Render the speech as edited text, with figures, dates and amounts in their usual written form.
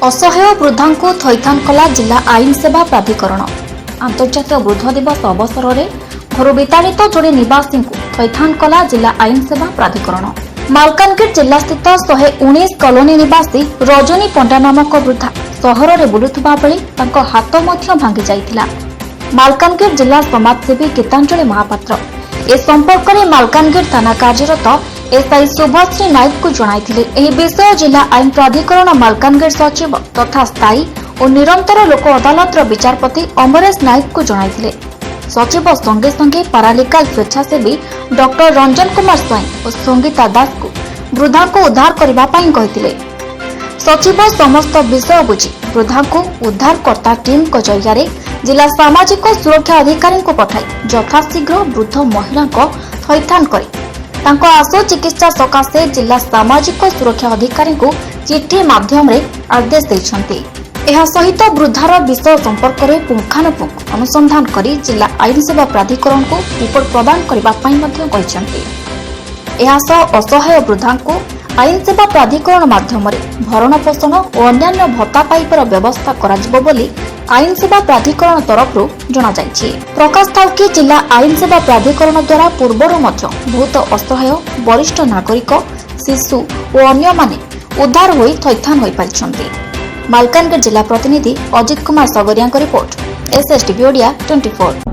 असहाय वृद्धा को थैथान कला जिला आईन सेवा प्राधिकरण। अंतर्जातीय वृद्ध दिवस अवसर में घर विताड़ित जोड़े निवासी को थैथान कला जिला आईन सेवा प्राधिकरण। मालकानगिरी जिला स्थित 119 कॉलोनी निवासी रजनी पंडा नामक वृद्धा सहर में बुलुवा बेले हाथ भांगी जाइथिला। मालकानगिरी जिला समाजसेवी गीतांजलि महापात्र ए संपर्क में मालकानगिरी थाना कार्यरत एसआई शुभश्री नायक को जणाइथिले। एही विषय जिला आईन प्राधिकरण मालकानगिरी सचिव तथा स्थायी और निरंतर लोक अदालत विचारपति अमरेश नायक को जणाइथिले। सचिव संगे संगे पारालीगल स्वेच्छासेवी डॉक्टर रंजन कुमार स्वाई और संगीता दास को वृद्धा को उद्धार करने कहिथिले। सचिव समस्त विषय बुझी वृद्धा को उद्धारकर्ता टीम को जरिया जिला सामाजिक सुरक्षा अधिकारी को पठाई यथाशीघ्र वृद्ध महिला को थैथान करी तांको आशु चिकित्सा सकाशे जिला सामाजिक सुरक्षा अधिकारी को चिठी माध्यम आदेश देइछन्ति। एहा सहित वृद्धार विषय संपर्क में पुंखानुपुंख अनुसंधान करी जिला आईन सेवा प्राधिकरण को रिपोर्ट प्रदान करबा पई मध्य कहिछन्ति। एहा सह असहाय वृद्धा को आईन सेवा प्राधिकरण माध्यम भरण पोषण और अन्य भत्ता पाइपर व्यवस्था कराजिबो बोली आईन सेवा प्राधिकरण तरफ जणाଯାଇଛି। प्रकाश था कि जिला आईन सेवा प्राधिकरण द्वारा पूर्वर बहुत असहाय वरिष्ठ नागरिक शिशु और अन्य माने उद्धार होई थैथान होई पारिछन्ति। मालकानगिरी जिला प्रतिनिधि अजित कुमार सगरिया रिपोर्ट एसएसटीवी ओडिया 24।